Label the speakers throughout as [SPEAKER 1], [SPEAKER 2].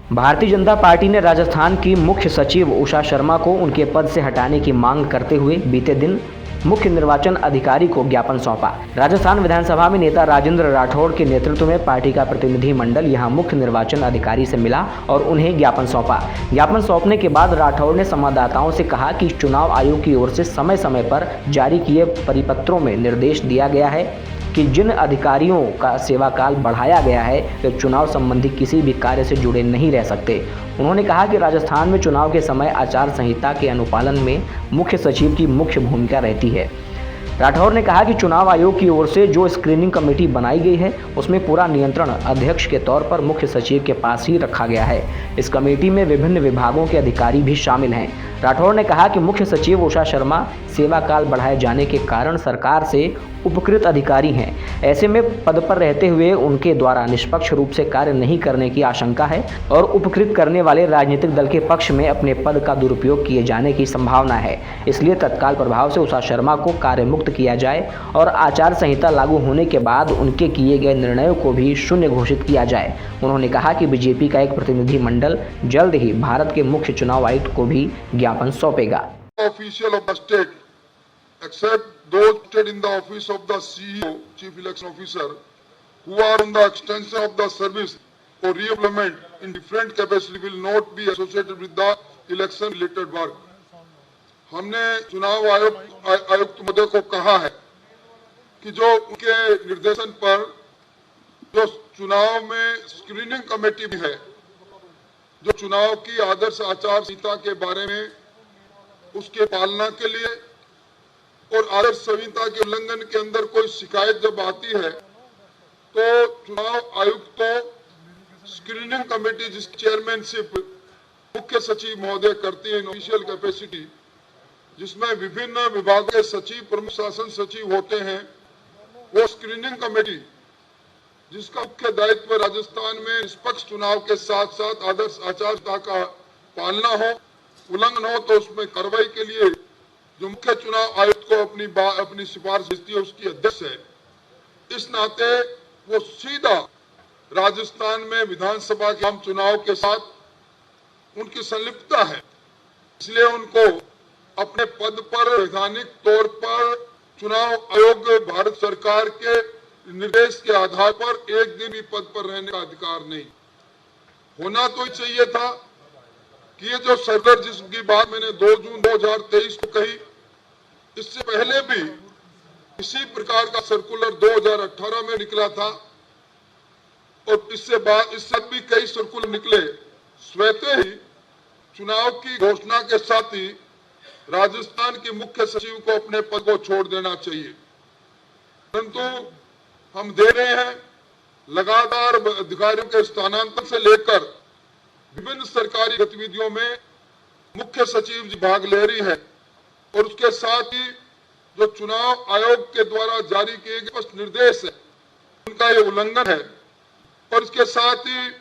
[SPEAKER 1] Bharatiya Janata party ने राजस्थान की मुख्य सचिव उषा शर्मा को उनके पद से हटाने की मांग करते हुए बीते दिन मुख्य निर्वाचन अधिकारी को ज्ञापन सौंपा। राजस्थान विधानसभा में नेता राजेंद्र राठौड़ के नेतृत्व में पार्टी का प्रतिनिधि मंडल यहां मुख्य निर्वाचन अधिकारी से मिला और उन्हें ज्ञापन सौंपा। ज्ञापन सौंपने के बाद राठौड़ ने संवाददाताओं से कहा कि चुनाव आयोग की ओर से समय समय पर जारी किए परिपत्रों में निर्देश दिया गया है कि जिन अधिकारियों का सेवा काल बढ़ाया गया है वे चुनाव संबंधी किसी भी कार्य से जुड़े नहीं रह सकते। उन्होंने कहा कि राजस्थान में चुनाव के समय आचार संहिता के अनुपालन में मुख्य सचिव की मुख्य भूमिका रहती है। राठौर ने कहा कि चुनाव आयोग की ओर से जो स्क्रीनिंग कमेटी बनाई गई है उसमें पूरा नियंत्रण अध्यक्ष के तौर पर मुख्य सचिव के पास ही रखा गया है। इस कमेटी में विभिन्न विभागों के अधिकारी भी शामिल हैं। राठौर ने कहा कि मुख्य सचिव उषा शर्मा सेवा काल बढ़ाए जाने के कारण सरकार से उपकृत अधिकारी हैं। ऐसे में पद पर रहते हुए उनके द्वारा निष्पक्ष रूप से कार्य नहीं करने की आशंका है और उपकृत करने वाले राजनीतिक दल के पक्ष में अपने पद का दुरुपयोग किए जाने की संभावना है। इसलिए तत्काल प्रभाव से उषा शर्मा को कार्य मुक्त किया जाए और आचार संहिता लागू होने के बाद उनके किए गए निर्णयों को भी शून्य घोषित किया जाए। उन्होंने कहा कि बीजेपी का एक प्रतिनिधि मंडल जल्द ही भारत के मुख्य चुनाव आयुक्त को भी ज्ञापन सौंपेगा।
[SPEAKER 2] Except those listed in the office of the CEO, Chief Election Officer, who are on the extension of the service or re-employment in different capacity will not be associated with the election related work. हमने चुनाव आयुक्त महोदय को कहा है कि जो उनके निर्देशन पर जो चुनाव में स्क्रीनिंग कमेटी भी है, जो चुनाव की आदर्श आचार संहिता के बारे में उसके पालना के लिए और आदर्श संहिता के उल्लंघन के अंदर कोई शिकायत जब आती है तो चुनाव आयुक्त को स्क्रीनिंग कमेटी जिस चेयरमैनशिप मुख्य सचिव महोदय करती है इन ऑफिशियल कैपेसिटी, जिसमें विभिन्न विभागों के सचिव प्रमुख शासन सचिव होते हैं, वो स्क्रीनिंग कमेटी जिसका मुख्य दायित्व राजस्थान में निष्पक्ष चुनाव के साथ साथ आदर्श आचार संहिता का पालना हो, उल्लंघन हो तो उसमें कार्रवाई के लिए जो मुख्य चुनाव आयुक्त को अपनी सिफारिश भेजती है उसकी अध्यक्ष है। इस नाते वो सीधा राजस्थान में विधानसभा के आम चुनाव के साथ उनकी संलिप्तता है, इसलिए उनको अपने पद पर वैधानिक तौर पर चुनाव आयोग भारत सरकार के निर्देश के आधार पर एक दिन भी पद पर रहने का अधिकार नहीं। होना तो चाहिए था कि ये जो सर्कुलर जिसकी बात मैंने 2 जून 2023 को कही, इससे पहले भी इसी प्रकार का सर्कुलर 2018 में निकला था और इससे भी कई सर्कुलर निकले। स्वतः ही चुनाव की घोषणा के साथ ही राजस्थान के मुख्य सचिव को अपने पद को छोड़ देना चाहिए, परंतु हम दे रहे हैं लगातार अधिकारियों के स्थानांतरण से लेकर विभिन्न सरकारी गतिविधियों में मुख्य सचिव जी भाग ले रही है और उसके साथ ही जो चुनाव आयोग के द्वारा जारी किए गए स्पष्ट निर्देश है उनका ये उल्लंघन है। और इसके साथ ही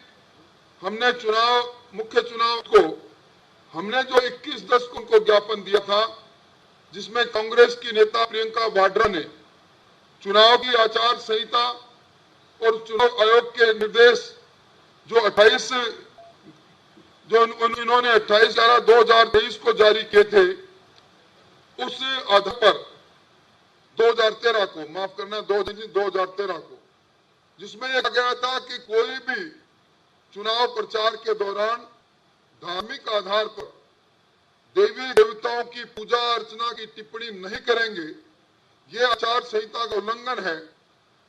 [SPEAKER 2] हमने मुख्य चुनाव को हमने जो 21/10 को उनको ज्ञापन दिया था, जिसमें कांग्रेस की नेता प्रियंका वाड्रा ने चुनाव की आचार संहिता और चुनाव आयोग के निर्देश जो इन्होंने 28/11/2023 को जारी किए थे, उस आधार पर 2013 को, माफ करना 2013 को, जिसमें यह कहा गया था कि कोई भी चुनाव प्रचार के दौरान धार्मिक आधार पर देवी देवताओं की पूजा अर्चना की टिप्पणी नहीं करेंगे, ये आचार संहिता का उल्लंघन है।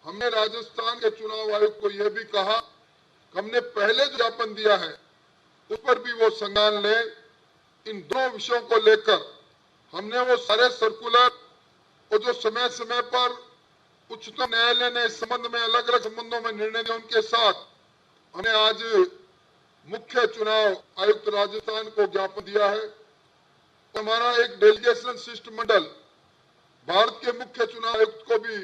[SPEAKER 2] हमने राजस्थान के चुनाव आयोग को यह भी कहा कि हमने पहले जो ज्ञापन दिया है उस पर भी वो संज्ञान ले। इन 2 विषयों को लेकर हमने वो सारे सर्कुलर और जो समय समय पर उच्चतम न्यायालय ने इस संबंध में अलग अलग संबंधों में निर्णय दिया उनके साथ हमने आज मुख्य चुनाव आयुक्त राजस्थान को ज्ञापन दिया है। हमारा एक डेलीगेशन शिष्टमंडल भारत के मुख्य चुनाव आयुक्त को भी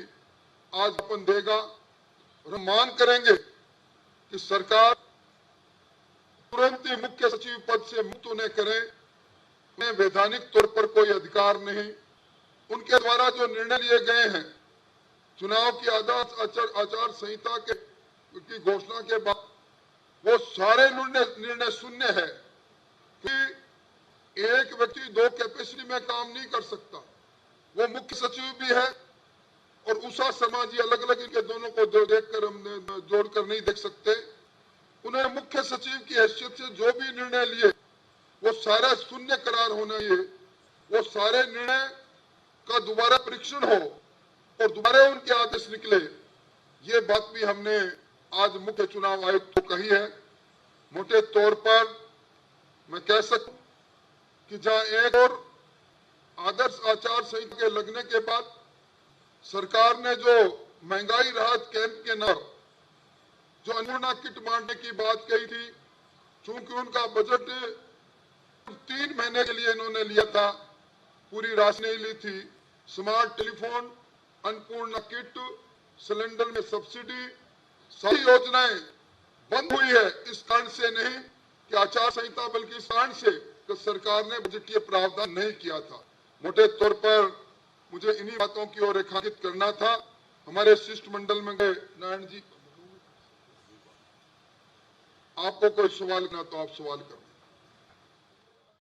[SPEAKER 2] आज ज्ञापन देगा और हम मांग करेंगे कि सरकार तुरंत ही मुख्य सचिव पद से मुक्त उन्हें करे। उन्हें वैधानिक तौर पर कोई अधिकार नहीं। उनके द्वारा जो निर्णय लिए गए हैं चुनाव की आदर्श आचार संहिता की घोषणा के बाद वो सारे निर्णय शून्य है कि एक व्यक्ति दो कैपेसिटी में काम नहीं कर सकता। वो मुख्य सचिव भी है और उषा शर्मा जी अलग अलग, इनके दोनों को देखकर हम जोड़कर नहीं देख सकते। उन्हें मुख्य सचिव की हैसियत से जो भी निर्णय लिए वो सारा शून्य करार होना चाहिए। वो सारे निर्णय का दोबारा परीक्षण हो और दोबारा उनके आदेश निकले। ये बात भी हमने आज मुख्य चुनाव आयुक्त को कही है। मोटे तौर पर मैं कह सकूं कि जहां एक और आदर्श आचार संहिता के लगने के बाद सरकार ने जो महंगाई राहत कैंप के नाम जो अन्नपूर्णा किट बांटने की बात कही थी, चूंकि उनका बजट 3 महीने के लिए इन्होंने लिया था, पूरी राशि नहीं ली थी। Smart telephone, Annapurna kit, cylinder में सब्सिडी, सभी योजनाएं बंद हुई है। इस कारण से नहीं कि आचार संहिता, बल्कि इस कारण से कि सरकार ने बजटीय प्रावधान नहीं किया था। मोटे तौर पर मुझे इन्हीं बातों की ओर रेखांकित करना था। हमारे शिष्टमंडल में गए नारायण जी, आपको कोई सवाल करना तो आप सवाल करें।